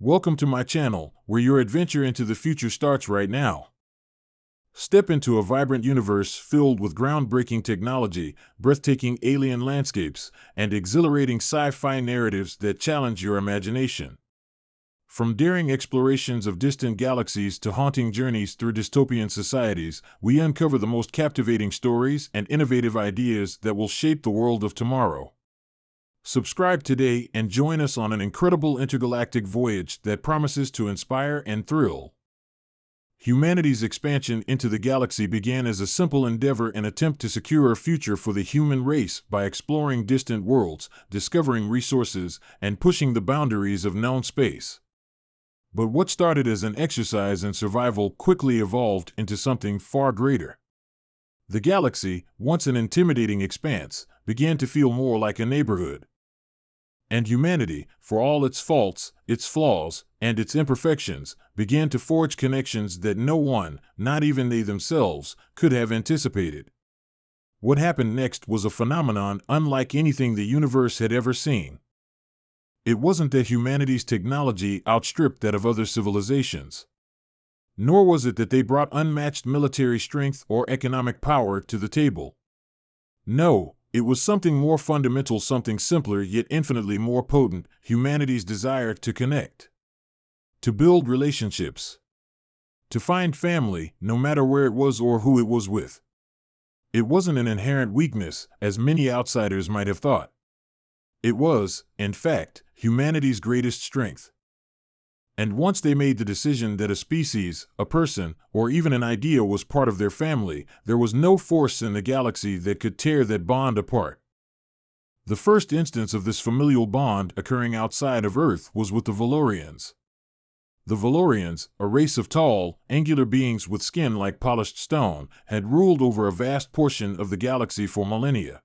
Welcome to my channel, where your adventure into the future starts right now. Step into a vibrant universe filled with groundbreaking technology, breathtaking alien landscapes, and exhilarating sci-fi narratives that challenge your imagination. From daring explorations of distant galaxies to haunting journeys through dystopian societies, we uncover the most captivating stories and innovative ideas that will shape the world of tomorrow. Subscribe today and join us on an incredible intergalactic voyage that promises to inspire and thrill. Humanity's expansion into the galaxy began as a simple endeavor, an attempt to secure a future for the human race by exploring distant worlds, discovering resources, and pushing the boundaries of known space. But what started as an exercise in survival quickly evolved into something far greater. The galaxy, once an intimidating expanse, began to feel more like a neighborhood. And humanity, for all its faults, its flaws, and its imperfections, began to forge connections that no one, not even they themselves, could have anticipated. What happened next was a phenomenon unlike anything the universe had ever seen. It wasn't that humanity's technology outstripped that of other civilizations. Nor was it that they brought unmatched military strength or economic power to the table. No. It was something more fundamental, something simpler yet infinitely more potent: humanity's desire to connect. To build relationships. To find family, no matter where it was or who it was with. It wasn't an inherent weakness, as many outsiders might have thought. It was, in fact, humanity's greatest strength. And once they made the decision that a species, a person, or even an idea was part of their family, there was no force in the galaxy that could tear that bond apart. The first instance of this familial bond occurring outside of Earth was with the Valorians. The Valorians, a race of tall, angular beings with skin like polished stone, had ruled over a vast portion of the galaxy for millennia.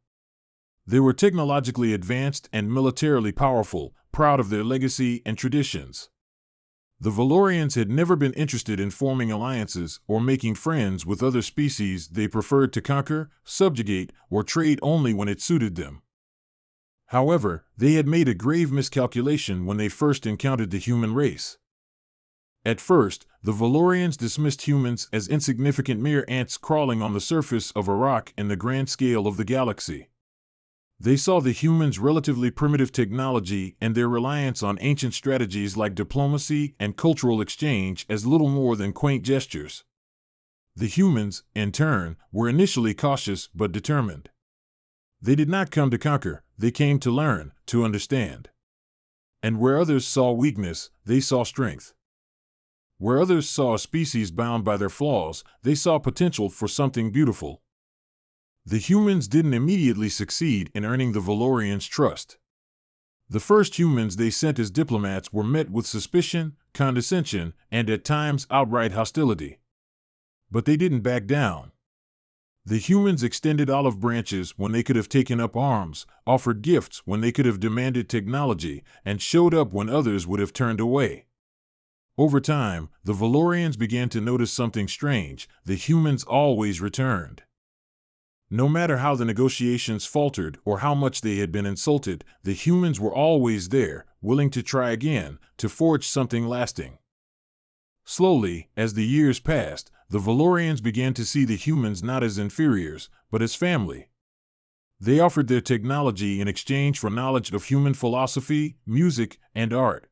They were technologically advanced and militarily powerful, proud of their legacy and traditions. The Valorians had never been interested in forming alliances or making friends with other species. They preferred to conquer, subjugate, or trade only when it suited them. However, they had made a grave miscalculation when they first encountered the human race. At first, the Valorians dismissed humans as insignificant mere ants crawling on the surface of a rock in the grand scale of the galaxy. They saw the humans' relatively primitive technology and their reliance on ancient strategies like diplomacy and cultural exchange as little more than quaint gestures. The humans, in turn, were initially cautious but determined. They did not come to conquer, they came to learn, to understand. And where others saw weakness, they saw strength. Where others saw a species bound by their flaws, they saw potential for something beautiful. The humans didn't immediately succeed in earning the Valorians' trust. The first humans they sent as diplomats were met with suspicion, condescension, and at times outright hostility. But they didn't back down. The humans extended olive branches when they could have taken up arms, offered gifts when they could have demanded technology, and showed up when others would have turned away. Over time, the Valorians began to notice something strange: the humans always returned. No matter how the negotiations faltered or how much they had been insulted, the humans were always there, willing to try again, to forge something lasting. Slowly, as the years passed, the Valorians began to see the humans not as inferiors, but as family. They offered their technology in exchange for knowledge of human philosophy, music, and art.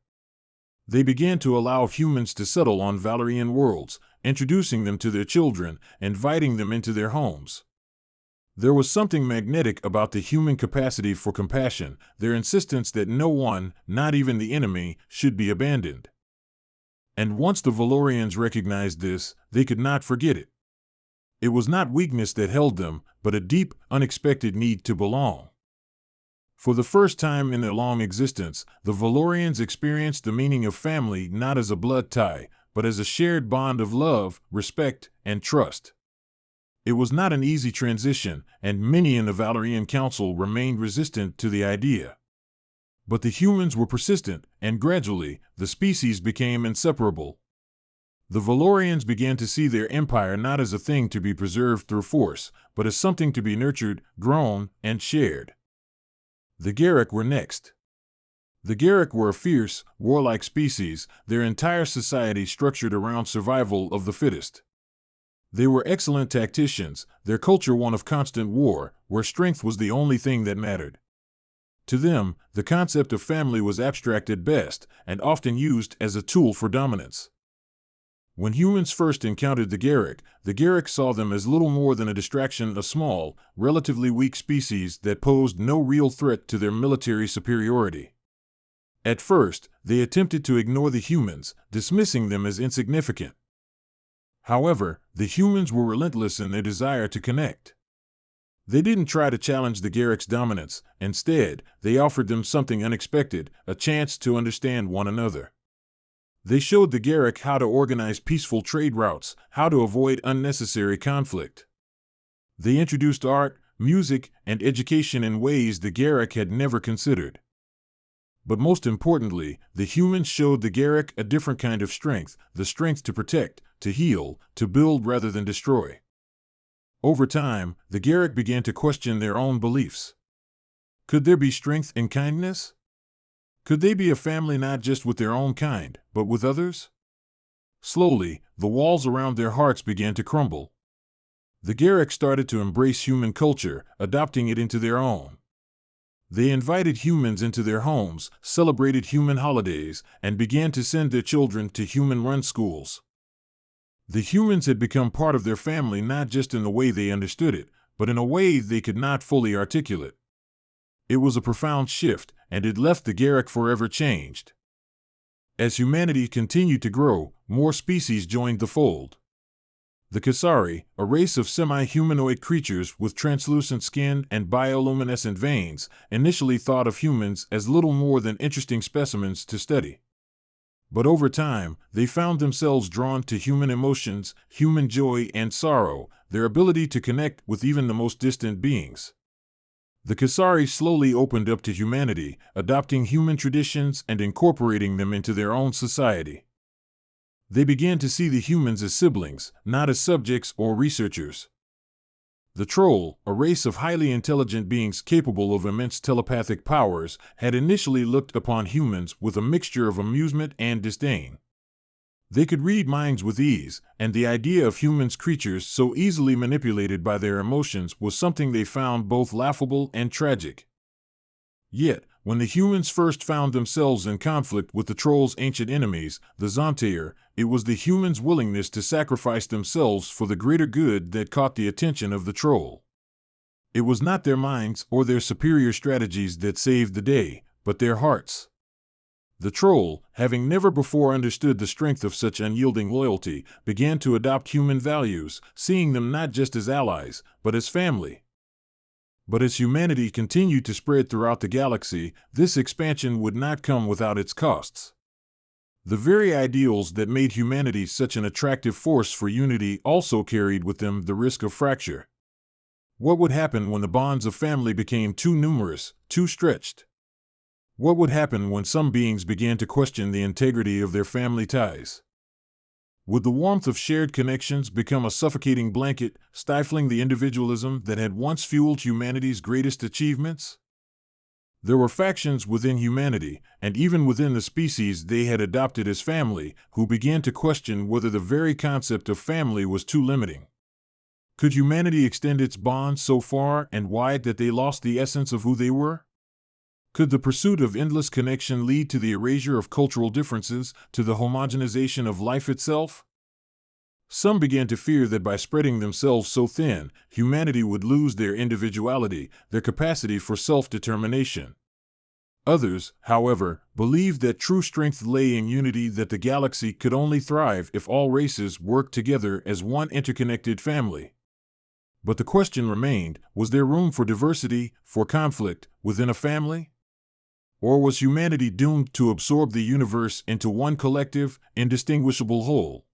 They began to allow humans to settle on Valorian worlds, introducing them to their children, inviting them into their homes. There was something magnetic about the human capacity for compassion, their insistence that no one, not even the enemy, should be abandoned. And once the Valorians recognized this, they could not forget it. It was not weakness that held them, but a deep, unexpected need to belong. For the first time in their long existence, the Valorians experienced the meaning of family not as a blood tie, but as a shared bond of love, respect, and trust. It was not an easy transition, and many in the Valorian Council remained resistant to the idea. But the humans were persistent, and gradually, the species became inseparable. The Valorians began to see their empire not as a thing to be preserved through force, but as something to be nurtured, grown, and shared. The Garrick were next. The Garrick were a fierce, warlike species, their entire society structured around survival of the fittest. They were excellent tacticians, their culture one of constant war, where strength was the only thing that mattered. To them, the concept of family was abstract at best, and often used as a tool for dominance. When humans first encountered the Garrick saw them as little more than a distraction, a small, relatively weak species that posed no real threat to their military superiority. At first, they attempted to ignore the humans, dismissing them as insignificant. However, the humans were relentless in their desire to connect. They didn't try to challenge the Garrick's dominance. Instead, they offered them something unexpected, a chance to understand one another. They showed the Garrick how to organize peaceful trade routes, how to avoid unnecessary conflict. They introduced art, music, and education in ways the Garrick had never considered. But most importantly, the humans showed the Garrick a different kind of strength, the strength to protect, to heal, to build rather than destroy. Over time, the Garrick began to question their own beliefs. Could there be strength in kindness? Could they be a family not just with their own kind, but with others? Slowly, the walls around their hearts began to crumble. The Garrick started to embrace human culture, adopting it into their own. They invited humans into their homes, celebrated human holidays, and began to send their children to human-run schools. The humans had become part of their family not just in the way they understood it, but in a way they could not fully articulate. It was a profound shift, and it left the Garrick forever changed. As humanity continued to grow, more species joined the fold. The Kasari, a race of semi-humanoid creatures with translucent skin and bioluminescent veins, initially thought of humans as little more than interesting specimens to study. But over time, they found themselves drawn to human emotions, human joy and sorrow, their ability to connect with even the most distant beings. The Kasari slowly opened up to humanity, adopting human traditions and incorporating them into their own society. They began to see the humans as siblings, not as subjects or researchers. The Troll, a race of highly intelligent beings capable of immense telepathic powers, had initially looked upon humans with a mixture of amusement and disdain. They could read minds with ease, and the idea of humans creatures so easily manipulated by their emotions was something they found both laughable and tragic. Yet, when the humans first found themselves in conflict with the Troll's ancient enemies, the Zontair, it was the humans' willingness to sacrifice themselves for the greater good that caught the attention of the Troll. It was not their minds or their superior strategies that saved the day, but their hearts. The Troll, having never before understood the strength of such unyielding loyalty, began to adopt human values, seeing them not just as allies, but as family. But as humanity continued to spread throughout the galaxy, this expansion would not come without its costs. The very ideals that made humanity such an attractive force for unity also carried with them the risk of fracture. What would happen when the bonds of family became too numerous, too stretched? What would happen when some beings began to question the integrity of their family ties? Would the warmth of shared connections become a suffocating blanket, stifling the individualism that had once fueled humanity's greatest achievements? There were factions within humanity, and even within the species they had adopted as family, who began to question whether the very concept of family was too limiting. Could humanity extend its bonds so far and wide that they lost the essence of who they were? Could the pursuit of endless connection lead to the erasure of cultural differences, to the homogenization of life itself? Some began to fear that by spreading themselves so thin, humanity would lose their individuality, their capacity for self-determination. Others, however, believed that true strength lay in unity, that the galaxy could only thrive if all races worked together as one interconnected family. But the question remained, was there room for diversity, for conflict, within a family? Or was humanity doomed to absorb the universe into one collective, indistinguishable whole?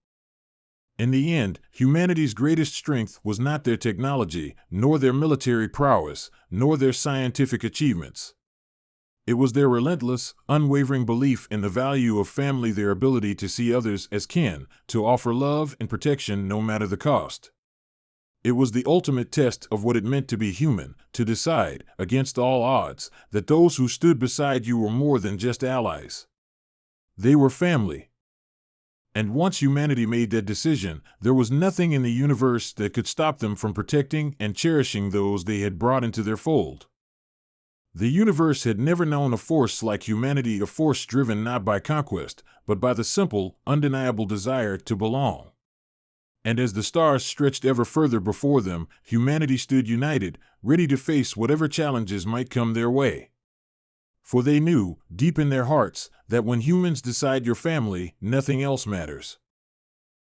In the end, humanity's greatest strength was not their technology, nor their military prowess, nor their scientific achievements. It was their relentless, unwavering belief in the value of family, their ability to see others as kin, to offer love and protection no matter the cost. It was the ultimate test of what it meant to be human, to decide, against all odds, that those who stood beside you were more than just allies. They were family. And once humanity made that decision, there was nothing in the universe that could stop them from protecting and cherishing those they had brought into their fold. The universe had never known a force like humanity, a force driven not by conquest, but by the simple, undeniable desire to belong. And as the stars stretched ever further before them, humanity stood united, ready to face whatever challenges might come their way. For they knew, deep in their hearts, that when humans decide your family, nothing else matters.